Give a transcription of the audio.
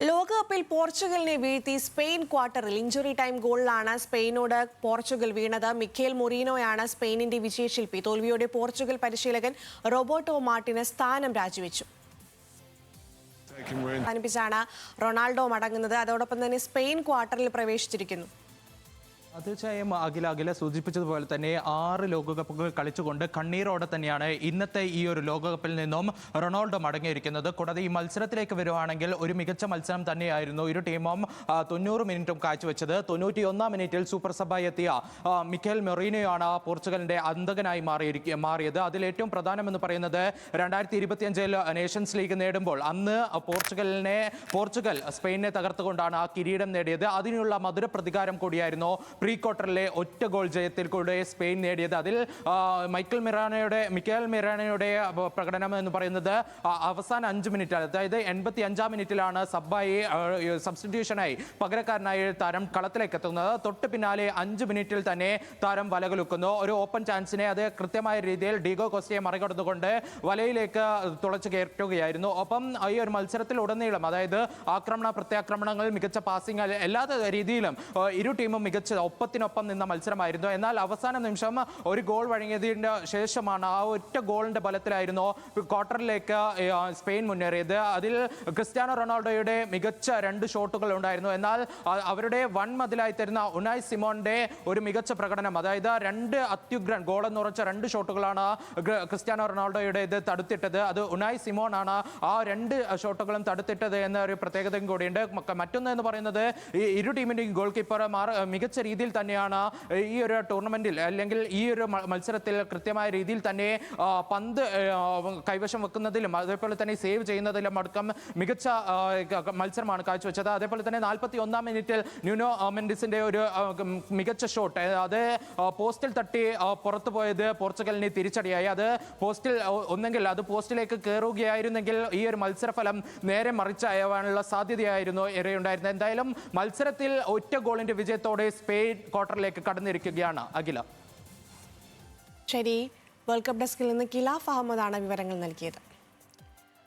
ലോകകപ്പിൽ പോർച്ചുഗലിനെ വീഴ്ത്തി സ്പെയിൻ ക്വാർട്ടറിൽ ഇഞ്ചുറി ടൈം ഗോളിലാണ് സ്പെയിനോട് പോർച്ചുഗൽ വീണത്. മിക്കേൽ മൊറീനോയാണ് സ്പെയിനിന്റെ വിജയശില്പി. തോൽവിയോടെ പോർച്ചുഗൽ പരിശീലകൻ റോബർട്ടോ മാർട്ടിനസ് സ്ഥാനം രാജിവെച്ചു. ാണ് റൊണാൾഡോ മടങ്ങുന്നത്. അതോടൊപ്പം തന്നെ സ്പെയിൻ ക്വാർട്ടറിൽ പ്രവേശിച്ചിരിക്കുന്നു. തീർച്ചയായും അഖില സൂചിപ്പിച്ചതുപോലെ തന്നെ 6 ലോകകപ്പുകൾ കളിച്ചുകൊണ്ട് കണ്ണീരോടെ തന്നെയാണ് ഇന്നത്തെ ഈ ഒരു ലോകകപ്പിൽ നിന്നും റൊണാൾഡോ മടങ്ങിയിരിക്കുന്നത്. കൂടാതെ ഈ മത്സരത്തിലേക്ക് വരുവാണെങ്കിൽ ഒരു മികച്ച മത്സരം തന്നെയായിരുന്നു. ഇരു ടീമും 90 മിനിറ്റും കാഴ്ചവെച്ചത്. 91 മിനിറ്റിൽ സൂപ്പർ സബായി എത്തിയ മിക്കേൽ മൊറീനോയാണ് പോർച്ചുഗലിന്റെ അന്തകനായി മാറിയത്. അതിൽ ഏറ്റവും പ്രധാനമെന്ന് പറയുന്നത് 2025 നേഷൻസ് ലീഗ് നേടുമ്പോൾ അന്ന് പോർച്ചുഗൽ സ്പെയിനെ തകർത്തുകൊണ്ടാണ് ആ കിരീടം നേടിയത്. അതിനുള്ള മധുര പ്രതികാരം കൂടിയായിരുന്നു പ്രീ ക്വാർട്ടറിലെ ഒറ്റ ഗോൾ ജയത്തിൽ കൂടെ സ്പെയിൻ നേടിയത്. അതിൽ മിക്കേൽ മിറാനോയുടെ പ്രകടനം എന്ന് പറയുന്നത് അവസാന 5 മിനിറ്റ്, അതായത് 85 മിനിറ്റിലാണ് സബ്സ്റ്റിറ്റ്യൂഷനായി പകരക്കാരനായി താരം കളത്തിലേക്ക് എത്തുന്നത്. തൊട്ട് പിന്നാലെ 5 മിനിറ്റിൽ തന്നെ താരം വലകുലുക്കുന്നു. ഒരു ഓപ്പൺ ചാൻസിനെ അത് കൃത്യമായ രീതിയിൽ ഡീഗോ കോസ്റ്റയെ മറികടന്നുകൊണ്ട് വലയിലേക്ക് തുളച്ചു കയറ്റുകയായിരുന്നു. ഒപ്പം ഈ ഒരു മത്സരത്തിൽ ഉടനീളം, അതായത് ആക്രമണ പ്രത്യാക്രമണങ്ങൾ, മികച്ച പാസിംഗ്, എല്ലാ രീതിയിലും ഇരു ടീമും മികച്ച ഒപ്പത്തിനൊപ്പം നിന്ന മത്സരമായിരുന്നു. എന്നാൽ അവസാന നിമിഷം ഒരു ഗോൾ വഴങ്ങിയതിന് ശേഷമാണ്, ആ ഒറ്റ ഗോളിന്റെ ബലത്തിലായിരുന്നു ക്വാർട്ടറിലേക്ക് സ്പെയിൻ മുന്നേറിയത്. അതിൽ ക്രിസ്ത്യാനോ റൊണാൾഡോയുടെ മികച്ച 2 ഷോട്ടുകൾ ഉണ്ടായിരുന്നു. എന്നാൽ അവരുടെ വൻമതിലായി തരുന്ന ഉനായ് സിമോന്റെ ഒരു മികച്ച പ്രകടനം, അതായത് 2 അത്യുഗ്രൻ ഗോളെന്ന് ഉറച്ച 2 ഷോട്ടുകളാണ് ക്രിസ്ത്യാനോ റൊണാൾഡോയുടെ തടുത്തിട്ടത്. അത് ഉനായ് സിമോൺ ആണ് ആ 2 ഷോട്ടുകളും തടുത്തിട്ടത് എന്ന ഒരു പ്രത്യേകതയും കൂടിയുണ്ട്. മറ്റൊന്ന് എന്ന് പറയുന്നത് ഈ ഇരു ടീമിന്റെയും ഗോൾ കീപ്പർ മികച്ച രീതിയിൽ തന്നെയാണ് ഈ ഒരു ടൂർണമെന്റിൽ, അല്ലെങ്കിൽ ഈ ഒരു മത്സരത്തിൽ കൃത്യമായ രീതിയിൽ തന്നെ പന്ത് കൈവശം വെക്കുന്നതിലും അതേപോലെ തന്നെ സേവ് ചെയ്യുന്നതിലും അടക്കം മികച്ച മത്സരമാണ് കാഴ്ചവെച്ചത്. അതേപോലെ തന്നെ 41 മിനിറ്റിൽ ന്യൂനോ മെൻഡിസിന്റെ ഒരു മികച്ച ഷോട്ട്, അത് പോസ്റ്റിൽ തട്ടി പുറത്തു പോയത് പോർച്ചുഗലിന് തിരിച്ചടിയായി. അത് പോസ്റ്റിലേക്ക് കയറുകയായിരുന്നെങ്കിൽ ഈ ഒരു മത്സരഫലം നേരെ മറിച്ചാവാനുള്ള സാധ്യതയായിരുന്നു ഏറെയുണ്ടായിരുന്നത്. എന്തായാലും മത്സരത്തിൽ ഒറ്റ ഗോളിന്റെ വിജയത്തോടെ സ്പെയിൻ ക്വാർട്ടറിലേക്ക് കടന്നിരിക്കുകയാണ് അഖില. ശരി, വേൾഡ് കപ്പ് ഡെസ്കിൽ നിന്ന് ഖിലാഫ് അഹമ്മദാണ് വിവരങ്ങൾ നൽകിയത്.